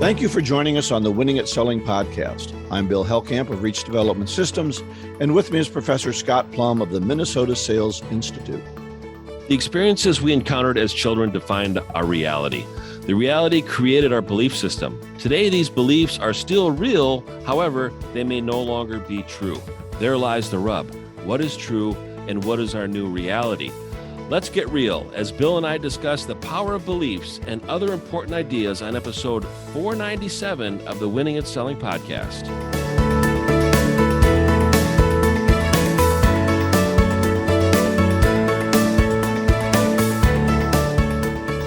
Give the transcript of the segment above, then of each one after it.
Thank you for joining us on the Winning at Selling podcast. I'm Bill Hellkamp of Reach Development Systems, and with me is Professor Scott Plum of the Minnesota Sales Institute. The experiences we encountered as children defined our reality. The reality created our belief system. Today, these beliefs are still real. However, they may no longer be true. There lies the rub. What is true and what is our new reality? Let's get real as Bill and I discuss the power of beliefs and other important ideas on episode 497 of the Winning at Selling podcast.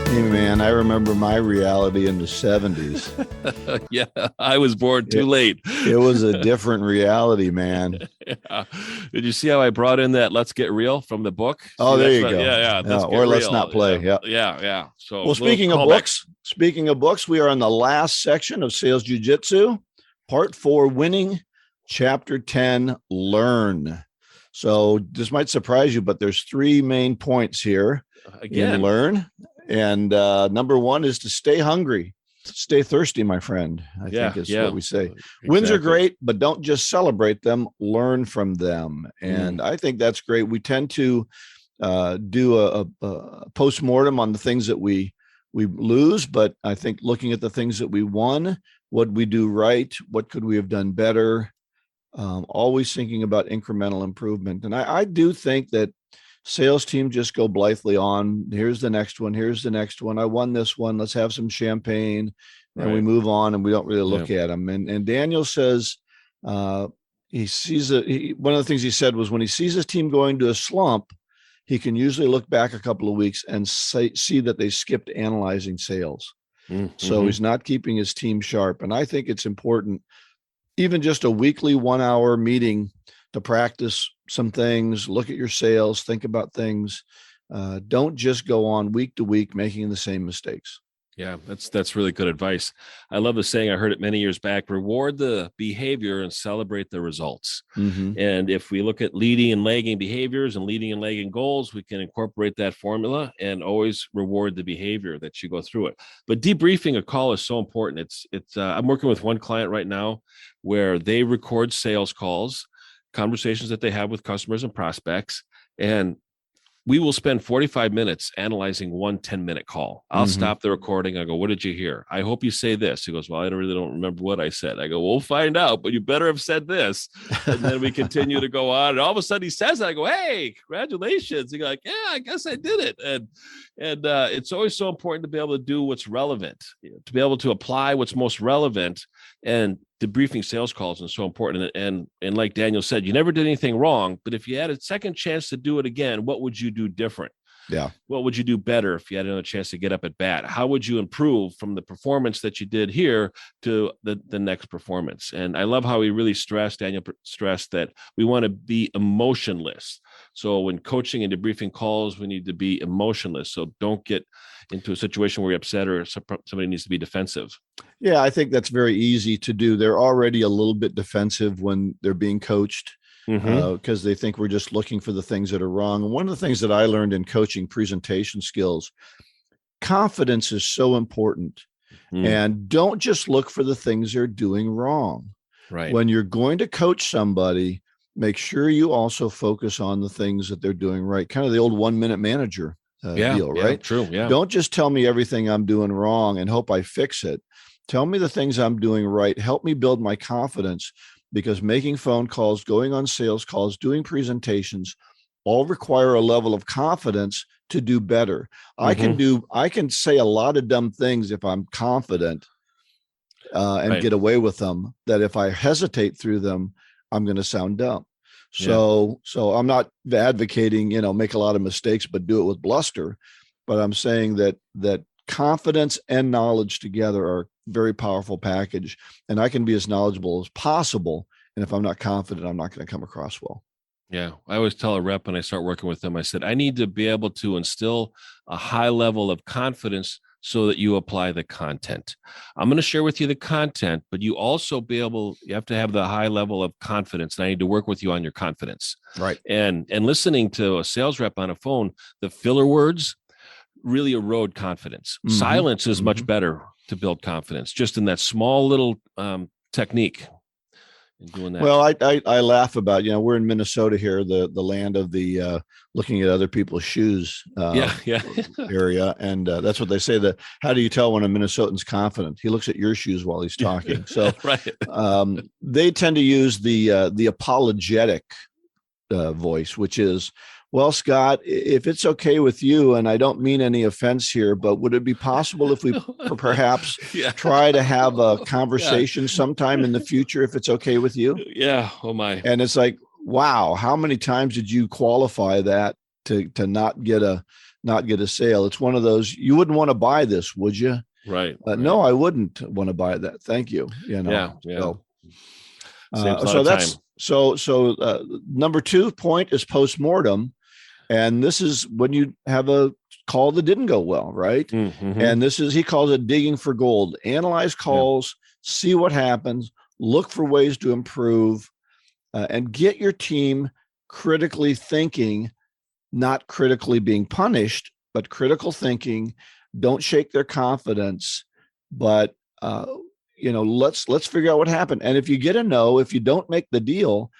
Hey man, I remember my reality in the 70s. Yeah, I was born too late. It was a different reality, man. Yeah. Did you see how I brought in that "Let's Get Real" from the book? Oh, there you go. Yeah. Let's not play. Yeah. So, well, speaking of books, we are in the last section of Sales Jiu-Jitsu, Part 4, Winning, Chapter 10, Learn. So this might surprise you, but there's 3 main points here in Learn. And number 1 is to stay hungry, stay thirsty, my friend. I think is what we say. Exactly. Wins are great, but don't just celebrate them, learn from them. And I think that's great. We tend to do a post-mortem on the things that we lose, but I think looking at the things that we won, what we do right, what could we have done better, always thinking about incremental improvement. And I do think that sales team just go blithely on. Here's the next one. Here's the next one. I won this one. Let's have some champagne. And we move on and we don't really look at them. And Daniel says he sees one of the things he said was when he sees his team going to a slump, he can usually look back a couple of weeks and see that they skipped analyzing sales. Mm-hmm. So he's not keeping his team sharp. And I think it's important, even just a weekly 1-hour meeting to practice some things, look at your sales, think about things. Don't just go on week to week making the same mistakes. Yeah, that's really good advice. I love the saying, I heard it many years back, reward the behavior and celebrate the results. Mm-hmm. And if we look at leading and lagging behaviors and leading and lagging goals, we can incorporate that formula and always reward the behavior that you go through it. But debriefing a call is so important. It's I'm working with one client right now where they record sales calls, conversations that they have with customers and prospects, and we will spend 45 minutes analyzing one 10-minute call. I'll stop the recording. I go, what did you hear? I hope you say this. He goes, well, I really don't remember what I said. I go, we'll find out, but you better have said this. And then we continue to go on. And all of a sudden he says that. I go, hey, congratulations. He goes, like, yeah, I guess I did it. And it's always so important to be able to do what's relevant, to be able to apply what's most relevant. And debriefing sales calls is so important. And like Daniel said, you never did anything wrong, but if you had a second chance to do it again, what would you do different? Yeah. What would you do better if you had another chance to get up at bat? How would you improve from the performance that you did here to the next performance? And I love how he really Daniel stressed that we want to be emotionless. So when coaching and debriefing calls, we need to be emotionless. So don't get into a situation where you're upset or somebody needs to be defensive. Yeah, I think that's very easy to do. They're already a little bit defensive when they're being coached because they think we're just looking for the things that are wrong. And one of the things that I learned in coaching presentation skills, confidence is so important. And don't just look for the things they're doing wrong. Right. When you're going to coach somebody, make sure you also focus on the things that they're doing right. Kind of the old 1-minute manager deal, right? True. Yeah. Don't just tell me everything I'm doing wrong and hope I fix it. Tell me the things I'm doing right. Help me build my confidence, because making phone calls, going on sales calls, doing presentations all require a level of confidence to do better. I can say a lot of dumb things if I'm confident and get away with them, that if I hesitate through them, I'm going to sound dumb. So I'm not advocating, make a lot of mistakes, but do it with bluster. But I'm saying that confidence and knowledge together are a very powerful package. And I can be as knowledgeable as possible. And if I'm not confident, I'm not going to come across well. Yeah. I always tell a rep when I start working with them, I said, I need to be able to instill a high level of confidence so that you apply the content. I'm going to share with you the content, but you have to have the high level of confidence. And I need to work with you on your confidence. Right. And listening to a sales rep on a phone, the filler words, really erode confidence. Mhm. Silence is much Mhm. better to build confidence, just in that small little technique in doing that. Well, I laugh about, we're in Minnesota here, the land of the looking at other people's shoes Yeah. area, and that's what they say. That how do you tell when a Minnesotan's confident? He looks at your shoes while he's talking. So right. They tend to use the apologetic voice, which is, well, Scott, if it's okay with you, and I don't mean any offense here, but would it be possible if we perhaps try to have a conversation sometime in the future, if it's okay with you? Yeah. Oh my. And it's like, wow, how many times did you qualify that to not get a sale? It's one of those, you wouldn't want to buy this, would you? Right. No, I wouldn't want to buy that. Thank you. Yeah. So that's number 2 point is post-mortem. And this is when you have a call that didn't go well, right? Mm-hmm. And he calls it digging for gold. Analyze calls, see what happens, look for ways to improve, and get your team critically thinking, not critically being punished, but critical thinking. Don't shake their confidence, but let's figure out what happened. And if you get a no, if you don't make the deal,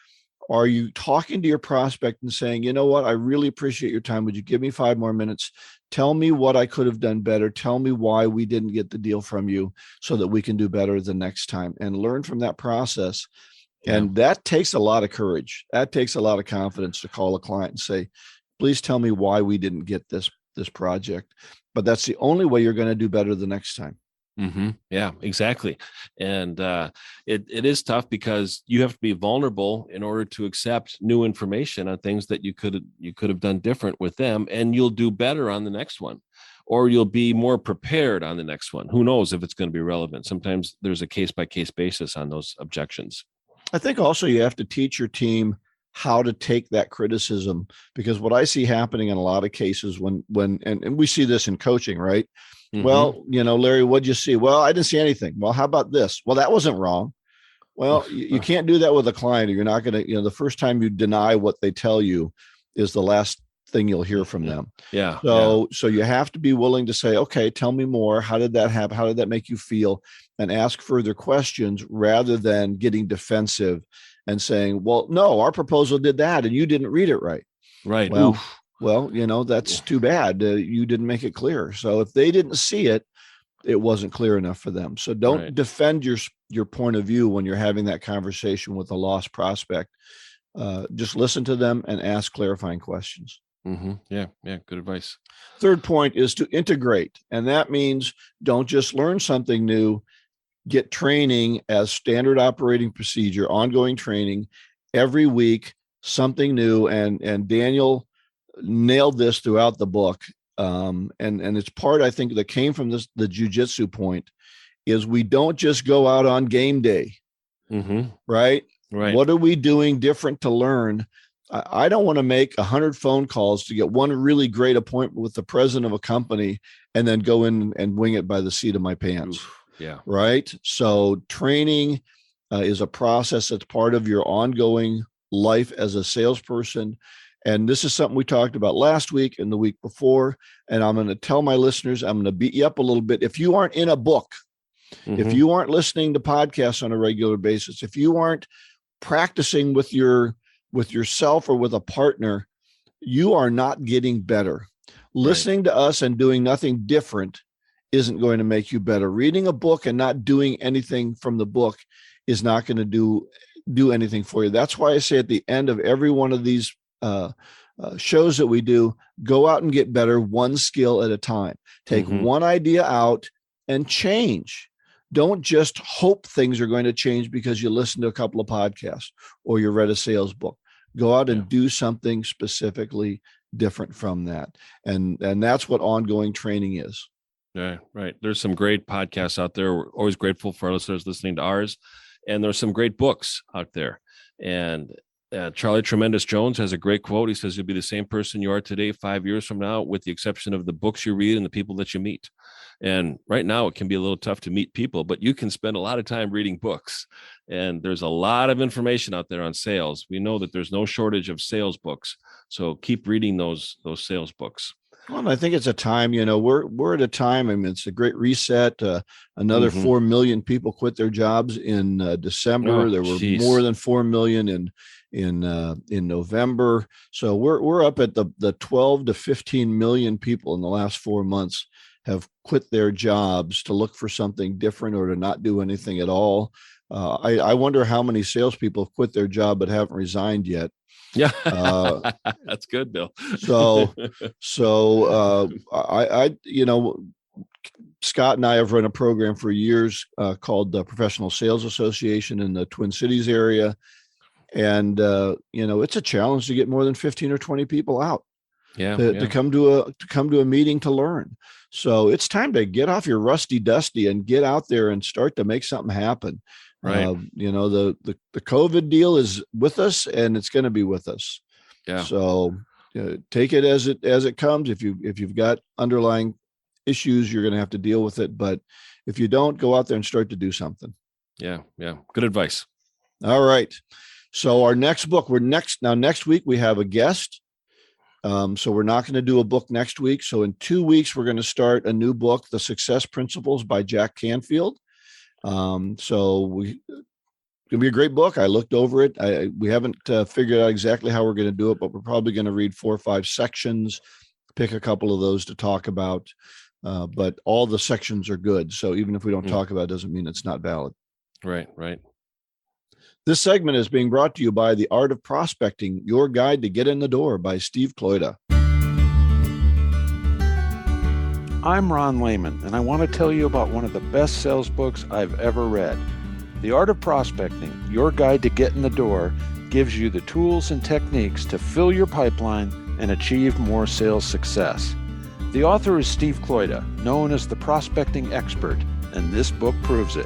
are you talking to your prospect and saying, you know what, I really appreciate your time. Would you give me 5 more minutes? Tell me what I could have done better. Tell me why we didn't get the deal from you so that we can do better the next time, and learn from that process. Yeah. And that takes a lot of courage. That takes a lot of confidence to call a client and say, please tell me why we didn't get this project. But that's the only way you're going to do better the next time. Mm-hmm. Yeah, exactly. And it is tough because you have to be vulnerable in order to accept new information on things that you could have done different with them, and you'll do better on the next one, or you'll be more prepared on the next one. Who knows if it's going to be relevant? Sometimes there's a case-by-case basis on those objections. I think also you have to teach your team how to take that criticism, because what I see happening in a lot of cases when we see this in coaching, right? Mm-hmm. Well, Larry, what'd you see? Well, I didn't see anything. Well, how about this? Well, that wasn't wrong. Well, you can't do that with a client, or you're not going to, the first time you deny what they tell you is the last thing you'll hear from them. Yeah. So you have to be willing to say, okay, tell me more. How did that happen? How did that make you feel? And ask further questions rather than getting defensive and saying, well, no, our proposal did that and you didn't read it right. Right. Well, that's too bad. You didn't make it clear. So if they didn't see it, it wasn't clear enough for them. So don't defend your point of view when you're having that conversation with a lost prospect. Just listen to them and ask clarifying questions. Mm-hmm. Yeah. Good advice. Third point is to integrate. And that means don't just learn something new, get training as standard operating procedure, ongoing training every week, something new. And Daniel nailed this throughout the book. And it's part, I think, that came from the jiu-jitsu point, is we don't just go out on game day, right? What are we doing different to learn? I don't want to make 100 phone calls to get one really great appointment with the president of a company and then go in and wing it by the seat of my pants. Yeah. Right. So training is a process that's part of your ongoing life as a salesperson. And this is something we talked about last week and the week before. And I'm going to tell my listeners, I'm going to beat you up a little bit. If you aren't in a book, if you aren't listening to podcasts on a regular basis, if you aren't practicing with yourself or with a partner, you are not getting better. Listening to us and doing nothing different isn't going to make you better. Reading a book and not doing anything from the book is not going to do anything for you. That's why I say at the end of every one of these shows that we do, go out and get better one skill at a time. Take one idea out and change. Don't just hope things are going to change because you listened to a couple of podcasts or you read a sales book. Go out and do something specifically different from that. And that's what ongoing training is. Yeah, right. There's some great podcasts out there. We're always grateful for our listeners listening to ours. And there's some great books out there. And Charlie Tremendous Jones has a great quote. He says, you'll be the same person you are today 5 years from now, with the exception of the books you read and the people that you meet. And right now it can be a little tough to meet people, but you can spend a lot of time reading books. And there's a lot of information out there on sales. We know that there's no shortage of sales books. So keep reading those sales books. Well, and I think it's a time, we're at a time. I mean, it's a great reset. Another 4 million people quit their jobs in December. There were more than 4 million in November. So we're up at the 12 to 15 million people in the last 4 months have quit their jobs to look for something different or to not do anything at all. I wonder how many salespeople have quit their job but haven't resigned yet. Yeah, that's good, Bill. So Scott and I have run a program for years called the Professional Sales Association in the Twin Cities area. And, it's a challenge to get more than 15 or 20 people out to come to a meeting to learn. So it's time to get off your rusty dusty and get out there and start to make something happen. Right. The COVID deal is with us and it's going to be with us. Yeah. So take it as it comes. If you've got underlying issues, you're going to have to deal with it. But if you don't, go out there and start to do something. Yeah. Yeah. Good advice. All right. So our next book, next week we have a guest. So we're not going to do a book next week. So in 2 weeks, we're going to start a new book, The Success Principles by Jack Canfield. So it'll be a great book. I looked over it. We haven't figured out exactly how we're going to do it, but we're probably going to read 4 or 5 sections, pick a couple of those to talk about. But all the sections are good. So even if we don't talk about it, doesn't mean it's not valid. Right. Right. This segment is being brought to you by The Art of Prospecting, Your Guide to Get in the Door by Steve Kloida. I'm Ron Lehman, and I want to tell you about one of the best sales books I've ever read. The Art of Prospecting, Your Guide to Get in the Door, gives you the tools and techniques to fill your pipeline and achieve more sales success. The author is Steve Kloida, known as the prospecting expert, and this book proves it.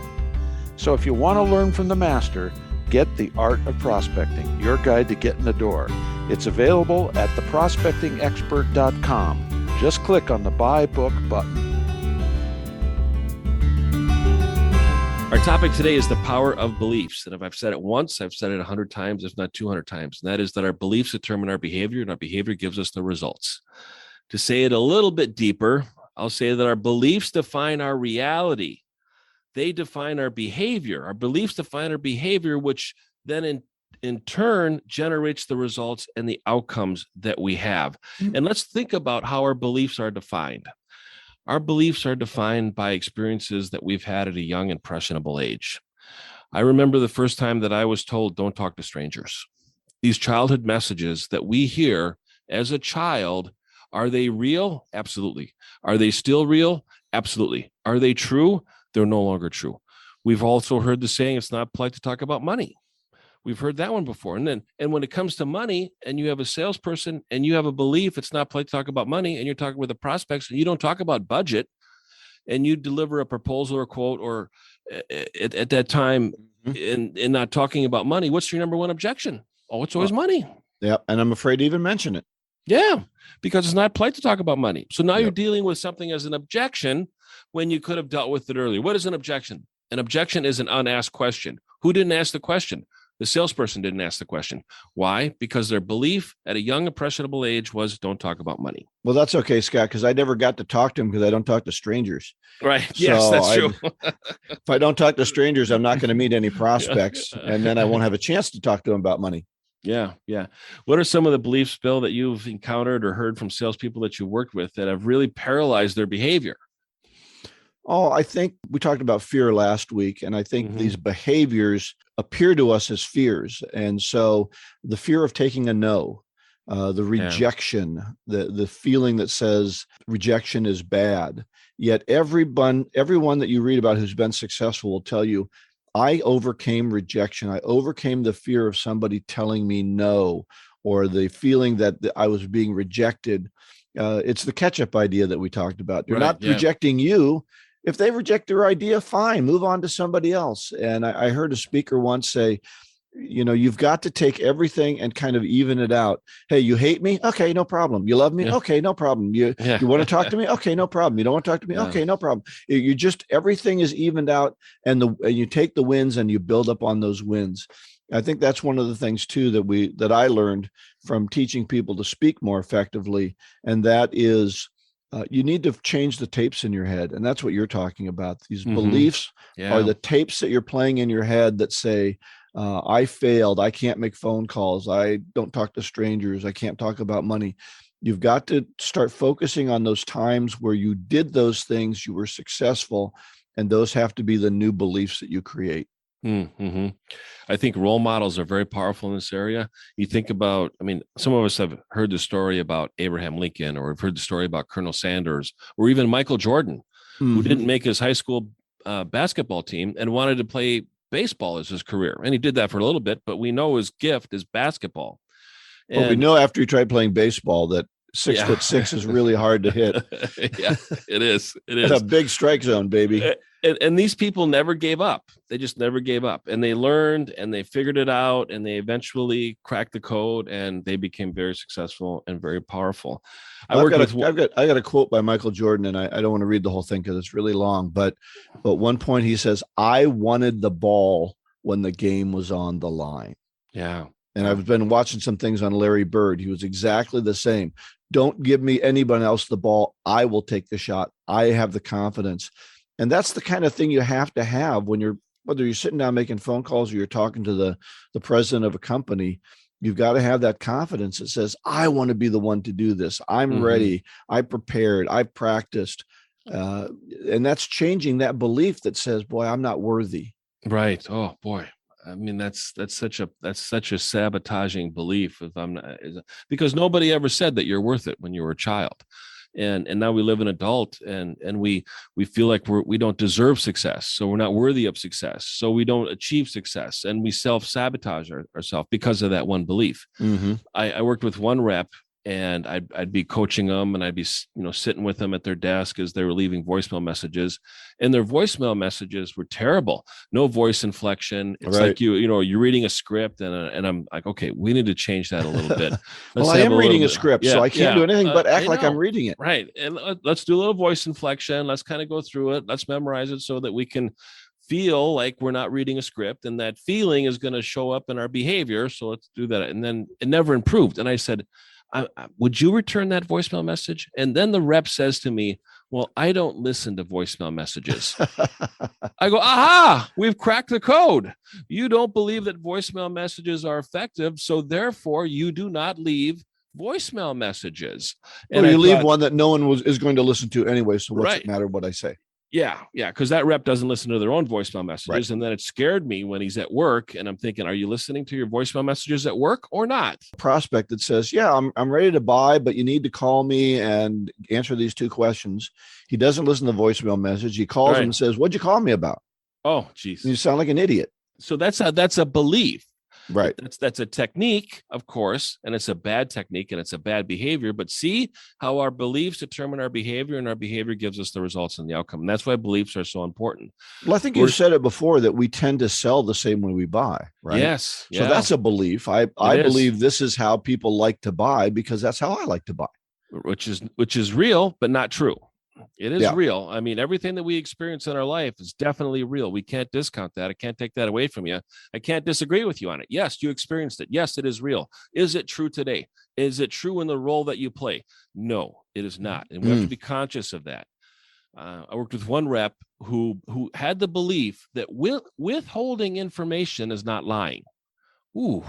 So if you want to learn from the master, get The Art of Prospecting, Your Guide to Get in the Door. It's available at theprospectingexpert.com. Just click on the Buy Book button. Our topic today is the power of beliefs. And if I've said it once, I've said it 100 times, if not 200 times. And that is that our beliefs determine our behavior, and our behavior gives us the results. To say it a little bit deeper, I'll say that our beliefs define our reality. They define our behavior. Our beliefs define our behavior, which then in turn generates the results and the outcomes that we have. And let's think about how our beliefs are defined. Our beliefs are defined by experiences that we've had at a young, impressionable age. I remember the first time that I was told, don't talk to strangers. These childhood messages that we hear as a child, are they real? Absolutely. Are they still real? Absolutely. Are they true? They're no longer true. We've also heard the saying, it's not polite to talk about money. We've heard that one before. And when it comes to money and you have a salesperson and you have a belief, it's not polite to talk about money, and you're talking with the prospects and you don't talk about budget, and you deliver a proposal or quote, or at that time in not talking about money, what's your number one objection? Oh, it's always money. Yeah. And I'm afraid to even mention it. Yeah, because it's not polite to talk about money. So now you're dealing with something as an objection when you could have dealt with it earlier. What is an objection? An objection is an unasked question. Who didn't ask the question? The salesperson didn't ask the question. Why? Because their belief at a young, impressionable age was don't talk about money. Well, that's okay, Scott, because I never got to talk to him because I don't talk to strangers. Right. Yes, that's true. If I don't talk to strangers, I'm not going to meet any prospects, and then I won't have a chance to talk to them about money. Yeah. Yeah. What are some of the beliefs, Bill, that you've encountered or heard from salespeople that you worked with that have really paralyzed their behavior? Oh, I think we talked about fear last week, and I think these behaviors appear to us as fears. And so the fear of taking a no, the rejection, the feeling that says rejection is bad. Yet everyone that you read about who's been successful will tell you, I overcame rejection. I overcame the fear of somebody telling me no, or the feeling that I was being rejected. It's the ketchup idea that we talked about. They're not rejecting you. If they reject your idea, fine, move on to somebody else. And I heard a speaker once say, you've got to take everything and kind of even it out. Hey, you hate me? Okay, no problem. You love me? Okay, no problem. You want to talk to me? Okay, no problem. You don't want to talk to me? Okay, no problem. You just, everything is evened out, and you take the wins and you build up on those wins. I think that's one of the things too that I learned from teaching people to speak more effectively, and that is you need to change the tapes in your head, and that's what you're talking about. These beliefs are the tapes that you're playing in your head that say, I failed, I can't make phone calls, I don't talk to strangers, I can't talk about money. You've got to start focusing on those times where you did those things, you were successful, and those have to be the new beliefs that you create. Mm-hmm. I think role models are very powerful in this area. You think about, I mean, some of us have heard the story about Abraham Lincoln, or we've heard the story about Colonel Sanders, or even Michael Jordan, who didn't make his high school basketball team and wanted to play baseball as his career. And he did that for a little bit, but we know his gift is basketball. Well, we know after he tried playing baseball that 6'6" is really hard to hit. Yeah, it is. It's a big strike zone, baby. And these people never gave up. They just never gave up. And they learned and they figured it out, and they eventually cracked the code, and they became very successful and very powerful. I've got a quote by Michael Jordan, and I don't want to read the whole thing because it's really long, but one point he says, I wanted the ball when the game was on the line. Yeah. And I've been watching some things on Larry Bird. He was exactly the same. Don't give me anybody else the ball. I will take the shot. I have the confidence. And that's the kind of thing you have to have when whether you're sitting down making phone calls or you're talking to the president of a company. You've got to have that confidence that says, I want to be the one to do this. I'm ready. I prepared. I practiced. And that's changing that belief that says, boy, I'm not worthy. Right. Oh, boy. I mean, that's such a sabotaging belief. Because nobody ever said that you're worth it when you were a child, and now we live an adult, and we feel like we don't deserve success, so we're not worthy of success, so we don't achieve success, and we self-sabotage ourselves because of that one belief. I worked with one rep, and I'd be coaching them, and I'd be sitting with them at their desk as they were leaving voicemail messages, and their voicemail messages were terrible. No voice inflection. It's like you're reading a script, and I'm like, okay, we need to change that a little bit. Well, I am reading a script, so I can't do anything but act like I'm reading it. Right, and let's do a little voice inflection. Let's kind of go through it. Let's memorize it so that we can feel like we're not reading a script, and that feeling is going to show up in our behavior. So let's do that. And then it never improved. And I said, would you return that voicemail message? And then the rep says to me, well, I don't listen to voicemail messages. I go, aha, we've cracked the code. You don't believe that voicemail messages are effective, so therefore you do not leave voicemail messages. And you leave one that no one is going to listen to anyway, so what's it matter what I say? Yeah, because that rep doesn't listen to their own voicemail messages. Right. And then it scared me when he's at work, and I'm thinking, are you listening to your voicemail messages at work or not? Prospect that says, yeah, I'm ready to buy, but you need to call me and answer these 2 questions. He doesn't listen to the voicemail message. He calls him and says, what'd you call me about? Oh, geez. You sound like an idiot. So that's a belief. Right. That's a technique, of course, and it's a bad technique, and it's a bad behavior. But see how our beliefs determine our behavior, and our behavior gives us the results and the outcome. And that's why beliefs are so important. Well, I think you said it before that we tend to sell the same way we buy, right? Yes. So that's a belief. I believe this is how people like to buy because that's how I like to buy. Which is real, but not true. It is real. I mean, everything that we experience in our life is definitely real. We can't discount that. I can't take that away from you. I can't disagree with you on it. Yes, you experienced it. Yes, it is real. Is it true today? Is it true in the role that you play? No, it is not. And we have to be conscious of that. I worked with one rep who had the belief that withholding information is not lying. Ooh,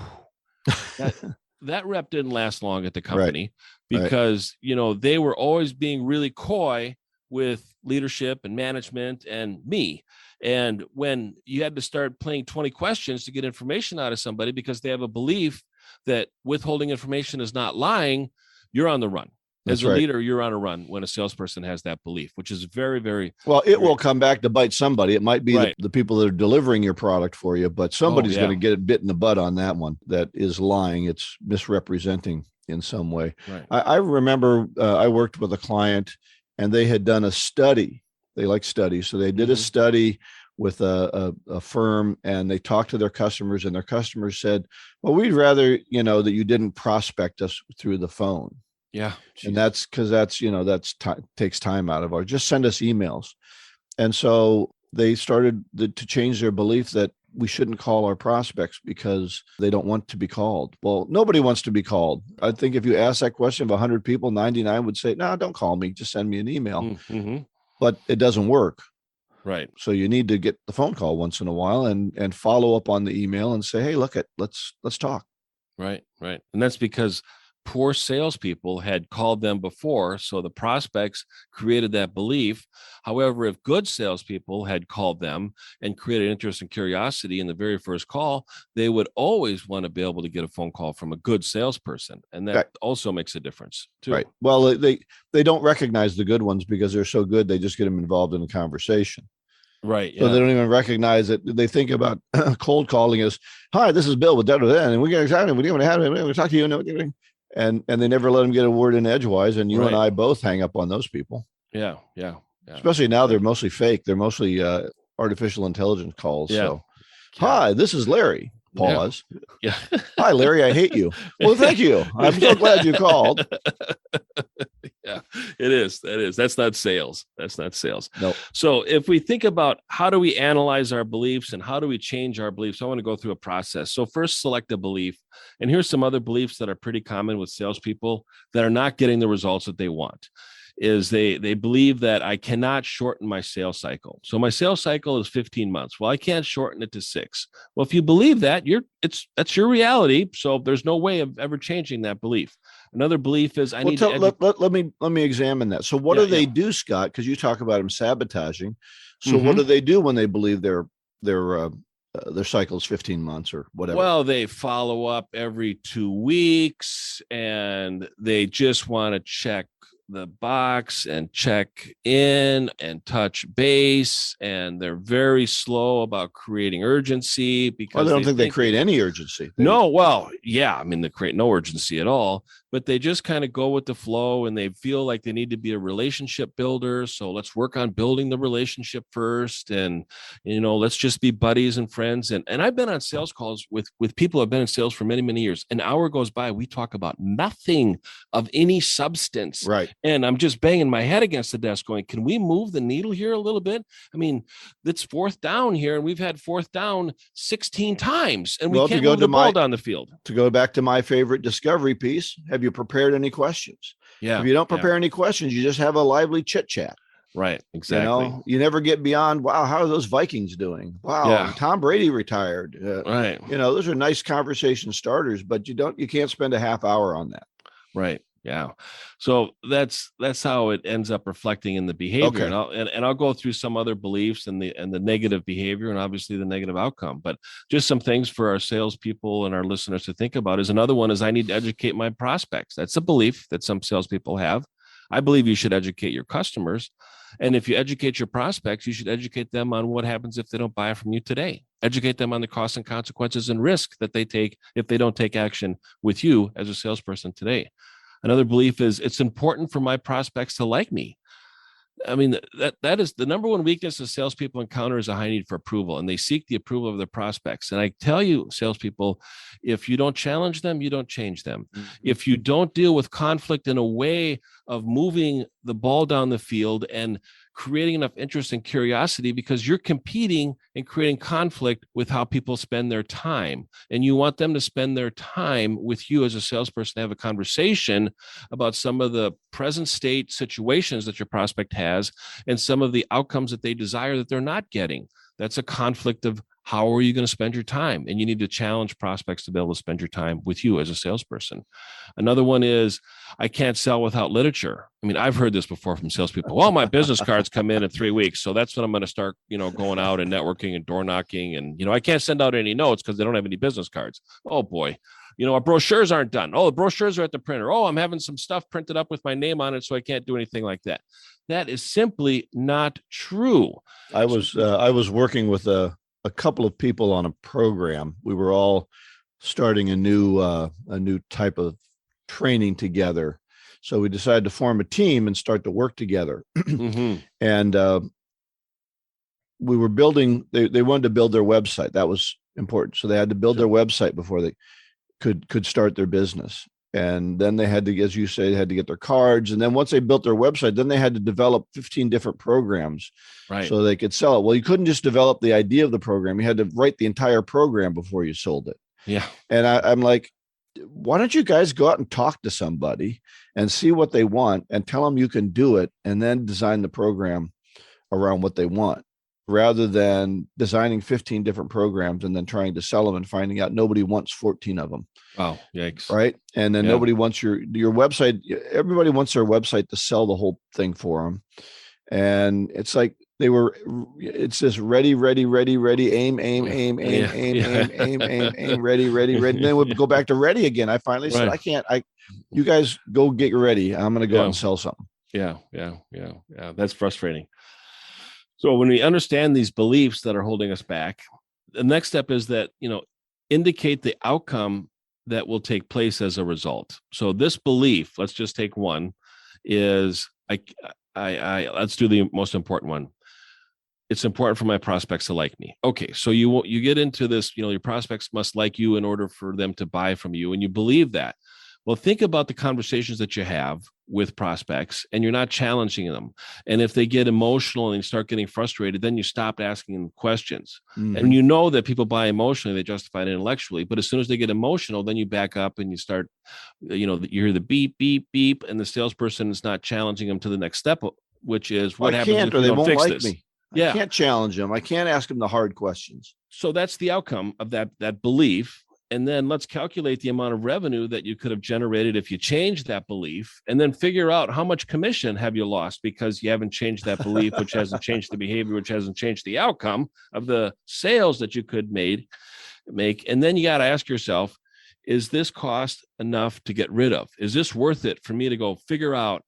that rep didn't last long at the company because, they were always being really coy with leadership and management and me. And when you had to start playing 20 questions to get information out of somebody because they have a belief that withholding information is not lying, you're on the run. As a leader, you're on a run when a salesperson has that belief, which is very, very well. It will come back to bite somebody. It might be the people that are delivering your product for you, but somebody's going to get a bit in the butt on that one. That is lying. It's misrepresenting in some way. Right. I remember I worked with a client, and they had done a study. They like studies, so they did a study with a firm, and they talked to their customers, and their customers said, "Well, we'd rather that you didn't prospect us through the phone." Yeah. And that's because takes time out of ours. Just send us emails. And so they started to change their belief that we shouldn't call our prospects because they don't want to be called. Well, nobody wants to be called. I think if you ask that question of 100 people, 99 would say, no, don't call me. Just send me an email. Mm-hmm. But it doesn't work. Right. So you need to get the phone call once in a while and follow up on the email and say, hey, let's talk. Right. And that's because poor salespeople had called them before, so the prospects created that belief. However, if good salespeople had called them and created interest and curiosity in the very first call, they would always want to be able to get a phone call from a good salesperson, and that also makes a difference too. Right. Well, they don't recognize the good ones because they're so good. They just get them involved in the conversation. Right. So they don't even recognize it. They think about cold calling as, hi, this is Bill with da-da-da, and we're going to talk to you. And they never let them get a word in edgewise. And you and I both hang up on those people. Yeah. Especially now they're mostly fake. They're mostly artificial intelligence calls. Yeah. So, hi, this is Larry. Pause. Yeah. Hi, Larry, I hate you. Well, thank you. I'm so glad you called. Yeah, it is. That's not sales. No. So if we think about how do we analyze our beliefs and how do we change our beliefs, I want to go through a process. So first, select a belief. And here's some other beliefs that are pretty common with salespeople that are not getting the results that they want. Is they believe that I cannot shorten my sales cycle. So my sales cycle is 15 months. Well, I can't shorten it to 6. Well, if you believe that, that's your reality. So there's no way of ever changing that belief. Another belief is let me examine that. So what do they do, Scott? Because you talk about them sabotaging. So what do they do when they believe their cycle is 15 months or whatever? Well, they follow up every 2 weeks and they just want to check the box and check in and touch base, and they're very slow about creating urgency because they don't think they create any urgency. They create no urgency at all, but they just kind of go with the flow and they feel like they need to be a relationship builder. So let's work on building the relationship first. And, let's just be buddies and friends. And I've been on sales calls with people who have been in sales for many, many years. An hour goes by, we talk about nothing of any substance. Right. And I'm just banging my head against the desk going, can we move the needle here a little bit? I mean, it's fourth down here and we've had fourth down 16 times and we can't move the ball down the field. To go back to my favorite discovery piece, have you prepared any questions? Yeah. If you don't prepare any questions, you just have a lively chit chat. Right. Exactly. You never get beyond, wow, how are those Vikings doing? Wow. Tom Brady retired. Right. Those are nice conversation starters, but you can't spend a half hour on that. Right. Yeah. So that's how it ends up reflecting in the behavior. Okay. And I'll go through some other beliefs and the negative behavior and obviously the negative outcome. But just some things for our salespeople and our listeners to think about is another one is I need to educate my prospects. That's a belief that some salespeople have. I believe you should educate your customers. And if you educate your prospects, you should educate them on what happens if they don't buy from you today. Educate them on the costs and consequences and risk that they take if they don't take action with you as a salesperson today. Another belief is it's important for my prospects to like me. I mean, that is the number one weakness that salespeople encounter is a high need for approval, and they seek the approval of their prospects. And I tell you, salespeople, if you don't challenge them, you don't change them. Mm-hmm. If you don't deal with conflict in a way of moving the ball down the field and creating enough interest and curiosity, because you're competing and creating conflict with how people spend their time. And you want them to spend their time with you as a salesperson to have a conversation about some of the present state situations that your prospect has and some of the outcomes that they desire that they're not getting. That's a conflict of how are you going to spend your time? And you need to challenge prospects to be able to spend your time with you as a salesperson. Another one is, I can't sell without literature. I mean, I've heard this before from salespeople. Well, my business cards come in 3 weeks. So that's when I'm going to start, going out and networking and door knocking. And, I can't send out any notes because they don't have any business cards. Oh boy. Our brochures aren't done. Oh, the brochures are at the printer. Oh, I'm having some stuff printed up with my name on it, so I can't do anything like that. That is simply not true. I was working with a couple of people on a program. We were all starting a new type of training together. So we decided to form a team and start to work together. Mm-hmm. And we were building. They wanted to build their website. That was important. So they had to build their website before they could start their business. And then they had to, as you say, they had to get their cards. And then once they built their website, then they had to develop 15 different programs so they could sell it. Well, you couldn't just develop the idea of the program. You had to write the entire program before you sold it. Yeah. And I'm like, why don't you guys go out and talk to somebody and see what they want and tell them you can do it, and then design the program around what they want, rather than designing 15 different programs and then trying to sell them and finding out nobody wants 14 of them. Oh, yikes. Right. And then nobody wants your website. Everybody wants their website to sell the whole thing for them. And it's like it's just ready, aim, ready. And then we'll go back to ready again. I finally said, you guys go get ready. I'm going to go out and sell something. Yeah. That's frustrating. So when we understand these beliefs that are holding us back, the next step is that, indicate the outcome that will take place as a result. So this belief, let's just take one, is let's do the most important one. It's important for my prospects to like me. Okay, so you get into this, your prospects must like you in order for them to buy from you, and you believe that. Well, think about the conversations that you have with prospects, and you're not challenging them. And if they get emotional and start getting frustrated, then you stop asking them questions. Mm-hmm. And you know that people buy emotionally, they justify it intellectually. But as soon as they get emotional, then you back up and you start, you hear the beep, beep, beep, and the salesperson is not challenging them to the next step, which is what happens if you don't fix this. I can't challenge them. I can't ask them the hard questions. So that's the outcome of that belief. And then let's calculate the amount of revenue that you could have generated if you changed that belief, and then figure out how much commission have you lost because you haven't changed that belief, which hasn't changed the behavior, which hasn't changed the outcome of the sales that you could make. And then you got to ask yourself, is this cost enough to get rid of? Is this worth it for me to go figure out,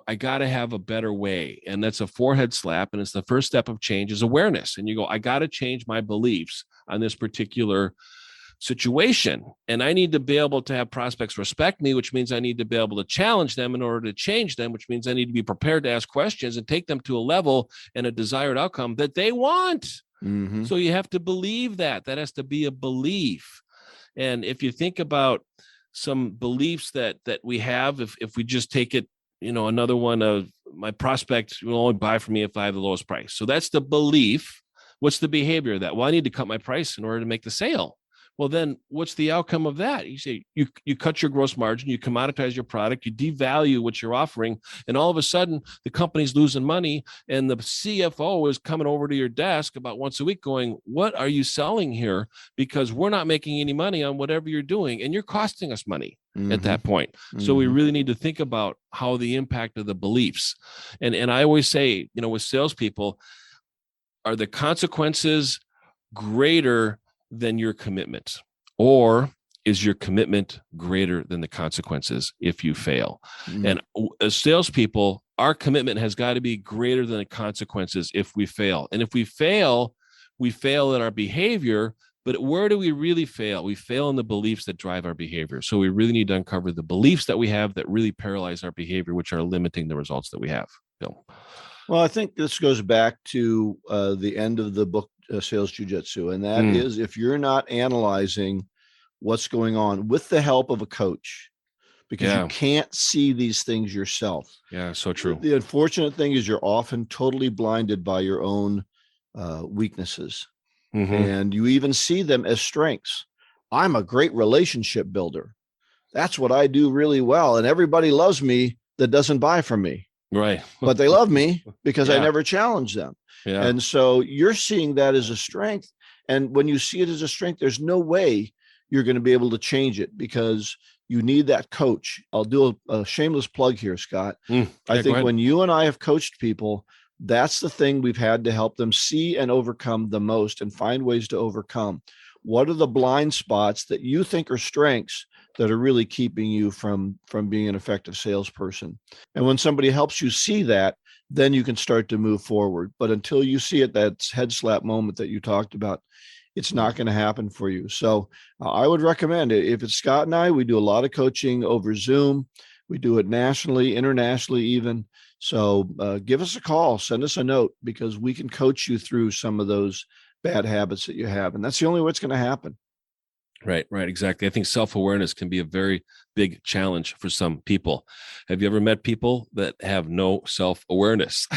I got to have a better way? And that's a forehead slap. And it's the first step of change is awareness. And you go, I got to change my beliefs on this particular situation. And I need to be able to have prospects respect me, which means I need to be able to challenge them in order to change them, which means I need to be prepared to ask questions and take them to a level and a desired outcome that they want. Mm-hmm. So you have to believe that. That has to be a belief. And if you think about some beliefs that we have, if we just take it, another one of my prospect will only buy from me if I have the lowest price. So that's the belief. What's the behavior of that? Well, I need to cut my price in order to make the sale. Well, then what's the outcome of that? You say you cut your gross margin, you commoditize your product, you devalue what you're offering, and all of a sudden the company's losing money, and the CFO is coming over to your desk about once a week going, what are you selling here? Because we're not making any money on whatever you're doing, and you're costing us money at that point. Mm-hmm. So we really need to think about how the impact of the beliefs. And I always say, with salespeople, are the consequences greater than your commitment, or is your commitment greater than the consequences if you fail? Mm-hmm. And as salespeople, our commitment has got to be greater than the consequences if we fail. And if we fail in our behavior. But where do we really fail? We fail in the beliefs that drive our behavior. So we really need to uncover the beliefs that we have that really paralyze our behavior, which are limiting the results that we have. Bill. Well, I think this goes back to the end of the book, Sales Jiu-Jitsu, and that is if you're not analyzing what's going on with the help of a coach, because you can't see these things yourself. Yeah, so true. The unfortunate thing is you're often totally blinded by your own weaknesses. Mm-hmm. And you even see them as strengths. I'm a great relationship builder. That's what I do really well. And everybody loves me that doesn't buy from me. Right. But they love me because I never challenge them. Yeah. And so you're seeing that as a strength. And when you see it as a strength, there's no way you're going to be able to change it because you need that coach. I'll do a shameless plug here, Scott. I think when you and I have coached people, that's the thing we've had to help them see and overcome the most and find ways to overcome. What are the blind spots that you think are strengths that are really keeping you from being an effective salesperson? And when somebody helps you see that, then you can start to move forward. But until you see it, that head slap moment that you talked about, it's not going to happen for you. So I would recommend it. If it's Scott and I, we do a lot of coaching over Zoom. We do it nationally, internationally even. So give us a call, send us a note, because we can coach you through some of those bad habits that you have. And that's the only way it's going to happen. Right, exactly. I think self-awareness can be a very big challenge for some people. Have you ever met people that have no self-awareness?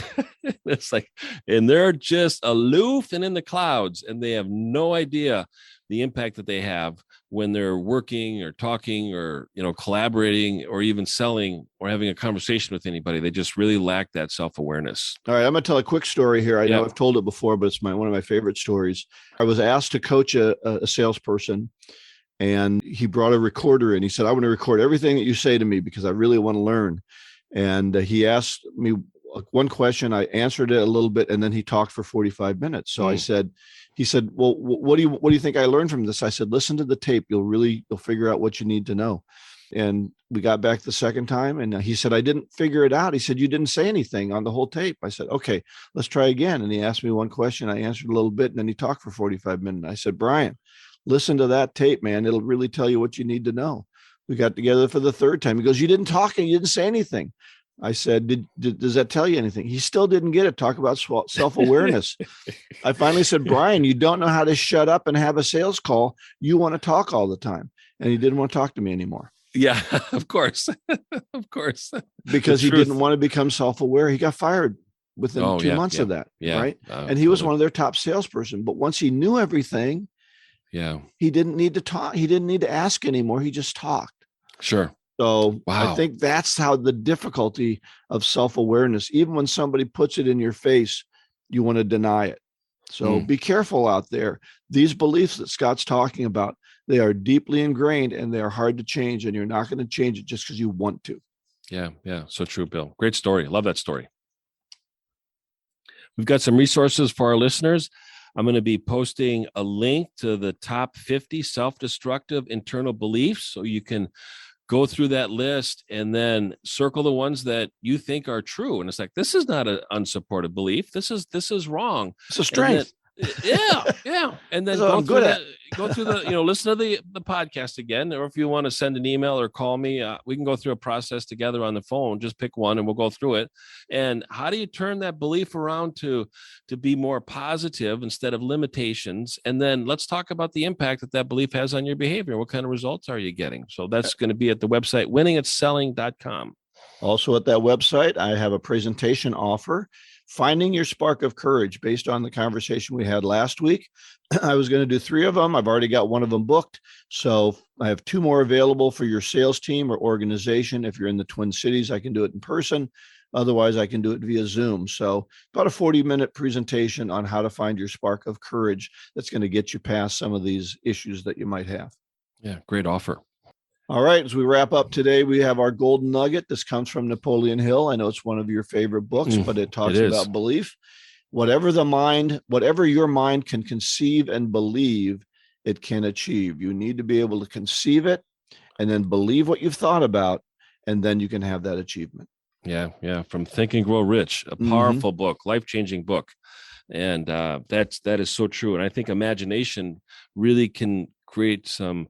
It's like, and they're just aloof and in the clouds, and they have no idea the impact that they have when they're working or talking or, collaborating or even selling or having a conversation with anybody. They just really lack that self-awareness. All right, I'm going to tell a quick story here. I know I've told it before, but it's one of my favorite stories. I was asked to coach a salesperson, and he brought a recorder in. He said, I want to record everything that you say to me because I really want to learn. And he asked me one question. I answered it a little bit, and then he talked for 45 minutes. So he said, well, what do you think I learned from this? I said, listen to the tape. You'll figure out what you need to know. And we got back the second time, and he said, I didn't figure it out. He said, you didn't say anything on the whole tape. I said, okay, let's try again. And he asked me one question. I answered a little bit, and then he talked for 45 minutes. I said, Brian, listen to that tape, man. It'll really tell you what you need to know. We got together for the third time. He goes, you didn't talk and you didn't say anything. I said, does that tell you anything? He still didn't get it. Talk about self-awareness. I finally said, Brian, you don't know how to shut up and have a sales call. You want to talk all the time. And he didn't want to talk to me anymore. Yeah, of course. Of course. Because he didn't want to become self-aware. He got fired within 2 months of that. Yeah. Right. And he was one of their top salesperson. But once he knew everything, he didn't need to talk. He didn't need to ask anymore. He just talked. Sure. So I think that's how the difficulty of self-awareness, even when somebody puts it in your face, you want to deny it. So be careful out there. These beliefs that Scott's talking about, they are deeply ingrained and they are hard to change, and you're not going to change it just because you want to. Yeah. So true, Bill. Great story. Love that story. We've got some resources for our listeners. I'm going to be posting a link to the top 50 self-destructive internal beliefs, so you can go through that list and then circle the ones that you think are true. And it's like, this is not an unsupported belief. This is wrong. It's a strength. Yeah. And then go through the, listen to the podcast again, or if you want to send an email or call me, we can go through a process together on the phone. Just pick one and we'll go through it. And how do you turn that belief around to be more positive instead of limitations? And then let's talk about the impact that belief has on your behavior. What kind of results are you getting? So that's going to be at the website, winningatselling.com. Also at that website, I have a presentation offer, Finding Your Spark of Courage, based on the conversation we had last week. I was going to do 3 of them. I've already got one of them booked. So I have 2 more available for your sales team or organization. If you're in the Twin Cities, I can do it in person. Otherwise, I can do it via Zoom. So about a 40-minute presentation on how to find your spark of courage that's going to get you past some of these issues that you might have. Yeah, great offer. All right, as we wrap up today, we have our golden nugget. This comes from Napoleon Hill. I know it's one of your favorite books, but it talks about belief. Whatever your mind can conceive and believe, it can achieve. You need to be able to conceive it and then believe what you've thought about, and then you can have that achievement. Yeah. From Think and Grow Rich, a powerful book, life-changing book. And that is so true. And I think imagination really can create some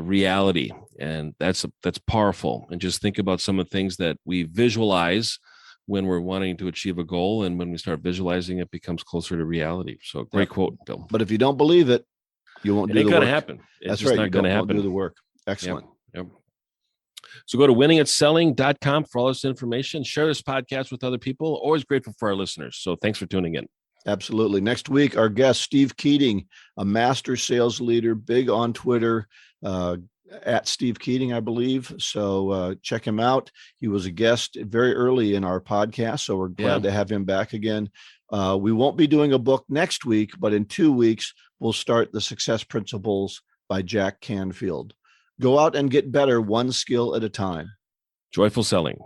reality, and that's powerful. And just think about some of the things that we visualize when we're wanting to achieve a goal, and when we start visualizing, it becomes closer to reality. So great quote, Bill. But if you don't believe it, you won't do the work. It ain't going to happen. That's just not going to happen. Do the work. Excellent. Yep. So go to winningatselling.com for all this information. Share this podcast with other people. Always grateful for our listeners. So thanks for tuning in. Absolutely. Next week, our guest, Steve Keating, a master sales leader, big on Twitter, at Steve Keating, I believe. So check him out. He was a guest very early in our podcast, so we're glad to have him back again. We won't be doing a book next week, but in 2 weeks, we'll start The Success Principles by Jack Canfield. Go out and get better, one skill at a time. Joyful selling.